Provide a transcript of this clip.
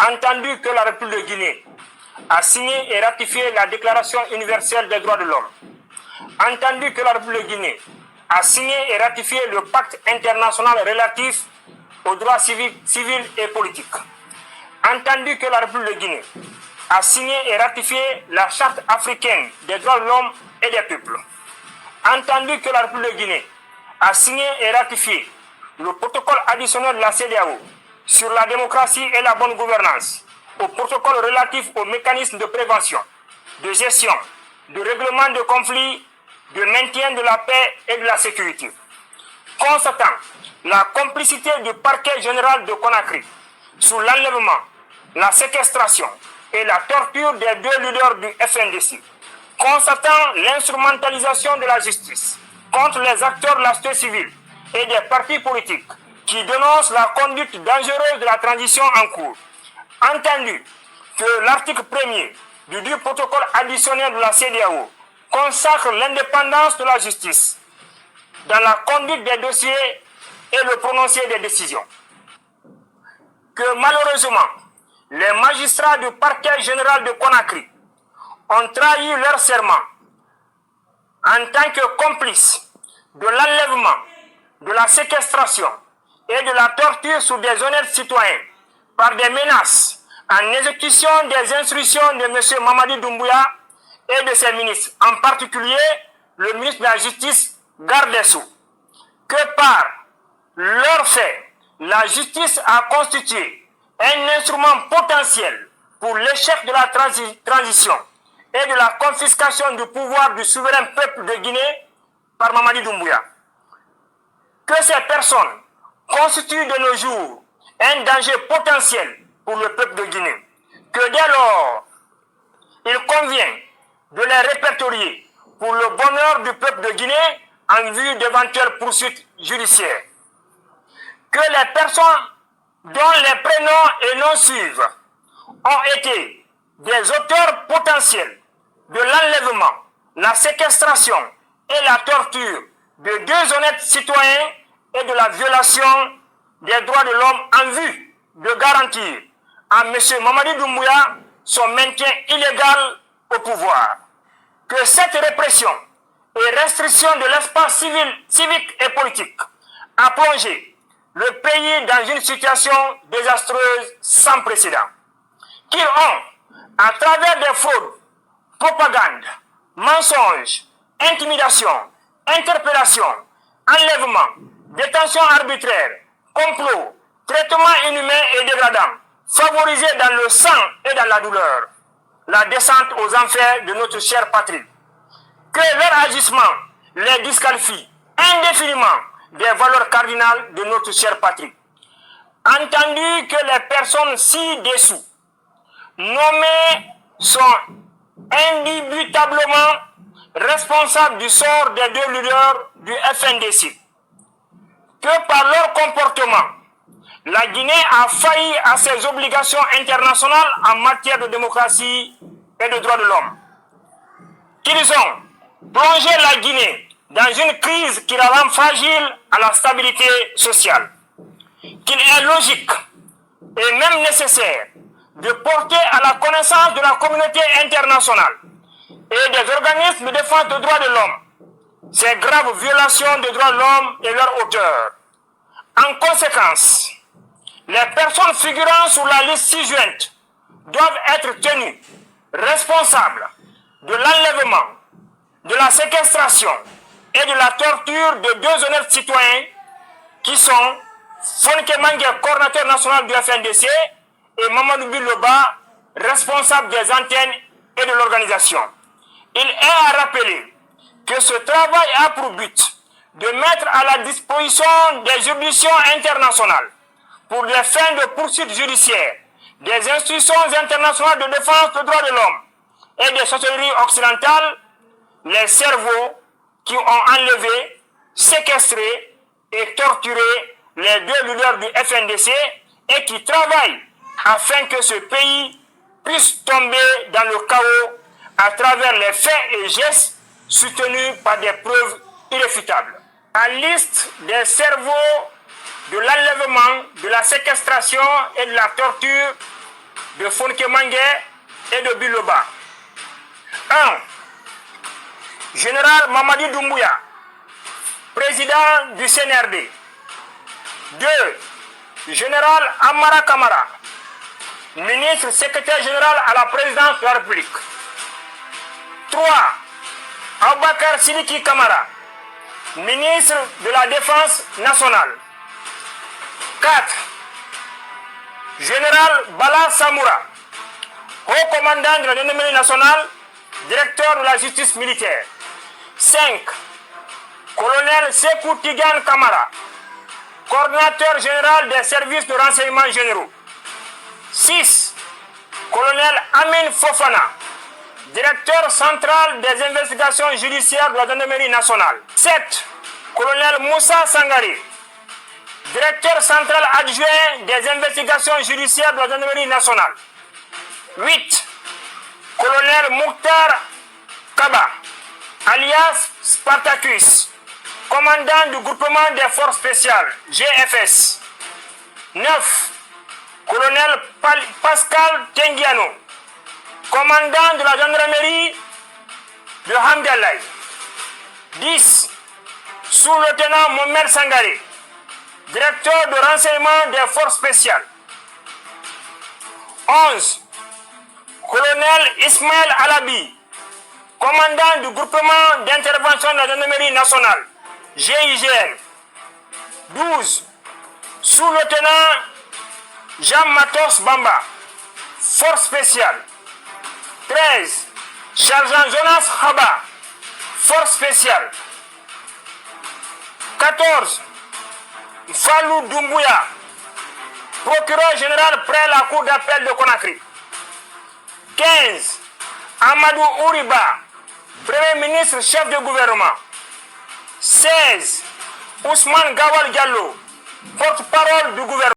Entendu que la République de Guinée a signé et ratifié la Déclaration universelle des droits de l'homme, entendu que la République de Guinée a signé et ratifié le pacte international relatif aux droits civils et politiques, entendu que la République de Guinée a signé et ratifié la Charte africaine des droits de l'homme et des peuples, entendu que la République de Guinée a signé et ratifié le protocole additionnel de la CEDEAO sur la démocratie et la bonne gouvernance, au protocole relatif aux mécanismes de prévention, de gestion, de règlement de conflits, de maintien de la paix et de la sécurité. Constatant la complicité du parquet général de Conakry sous l'enlèvement, la séquestration et la torture des deux leaders du FNDC, constatant l'instrumentalisation de la justice contre les acteurs de la société civile et des partis politiques qui dénoncent la conduite dangereuse de la transition en cours, entendu que l'article 1er du dit protocole additionnel de la CEDEAO consacre l'indépendance de la justice dans la conduite des dossiers et le prononcé des décisions, que malheureusement, les magistrats du parquet général de Conakry ont trahi leur serment en tant que complices de l'enlèvement, de la séquestration et de la torture sur des honnêtes citoyens par des menaces en exécution des instructions de M. Mamadi Doumbouya et de ses ministres, en particulier le ministre de la Justice, Garde des Sceaux, que par leur fait, la justice a constitué un instrument potentiel pour l'échec de la transition et de la confiscation du pouvoir du souverain peuple de Guinée par Mamadi Doumbouya. Que ces personnes constituent de nos jours un danger potentiel pour le peuple de Guinée, que dès lors, il convient de les répertorier pour le bonheur du peuple de Guinée en vue d'éventuelles poursuites judiciaires. Que les personnes dont les prénoms et noms suivent ont été des auteurs potentiels de l'enlèvement, la séquestration et la torture de deux honnêtes citoyens et de la violation des droits de l'homme en vue de garantir à M. Mamadi Doumbouya son maintien illégal au pouvoir. Que cette répression et restriction de l'espace civique et politique a plongé le pays dans une situation désastreuse sans précédent. Qu'ils ont, à travers des fraudes, propagande, mensonges, intimidation, interpellation, enlèvement, détention arbitraire, complot, traitement inhumain et dégradant, favorisé dans le sang et dans la douleur, la descente aux enfers de notre chère patrie. Que leur agissement les disqualifie indéfiniment des valeurs cardinales de notre chère patrie. Entendu que les personnes ci-dessous nommées sont indubitablement responsables du sort des deux leaders du FNDC, que par leur comportement, la Guinée a failli à ses obligations internationales en matière de démocratie et de droits de l'homme, qu'ils ont plongé la Guinée dans une crise qui la rend fragile à la stabilité sociale, qu'il est logique et même nécessaire de porter à la connaissance de la communauté internationale et des organismes de défense des droits de l'homme ces graves violations des droits de l'homme et leurs auteurs. En conséquence, les personnes figurant sur la liste ci-jointe doivent être tenues responsables de l'enlèvement, de la séquestration et de la torture de deux honnêtes citoyens qui sont Fonike Mangue, coordinateur national du FNDC, et Mamadou Biloba, responsable des antennes et de l'organisation. Il est à rappeler que ce travail a pour but de mettre à la disposition des juridictions internationales pour les fins de poursuites judiciaires, des institutions internationales de défense des droits de l'homme et des sorcelleries occidentales, les cerveaux qui ont enlevé, séquestré et torturé les deux leaders du FNDC et qui travaillent afin que ce pays puisse tomber dans le chaos à travers les faits et gestes soutenus par des preuves irréfutables. À liste des cerveaux de l'enlèvement, de la séquestration et de la torture de Fonke-Mangué et de Biloba. 1. Général Mamadi Doumbouya, président du CNRD. 2. Général Amara Kamara, ministre secrétaire général à la présidence de la République. 3. Aboubakar Sidiki Kamara, ministre de la Défense nationale. 4. Général Bala Samoura, haut commandant de la gendarmerie nationale, directeur de la justice militaire. 5. Colonel Sekou Tigan Kamara, coordinateur général des services de renseignement généraux. 6. Colonel Amin Fofana, directeur central des investigations judiciaires de la gendarmerie nationale. 7. Colonel Moussa Sangari, directeur central adjoint des investigations judiciaires de la gendarmerie nationale. 8. Colonel Mouktar Kaba, alias Spartacus, commandant du groupement des forces spéciales, GFS. 9. Colonel Pascal Tengiano, commandant de la gendarmerie de Hamdallah. 10. Sous-lieutenant Mohamed Sangari, directeur de renseignement des forces spéciales. 11. Colonel Ismaël Alabi, commandant du groupement d'intervention de la gendarmerie nationale, GIGN. 12. Sous-lieutenant Jean-Matos Bamba, force spéciale. 13. Sergent Jonas Haba, force spéciale. 14. Fallou Doumbouya, procureur général près la cour d'appel de Conakry. 15. Amadou Ouriba, premier ministre chef de gouvernement. 16. Ousmane Gawal Diallo, porte-parole du gouvernement.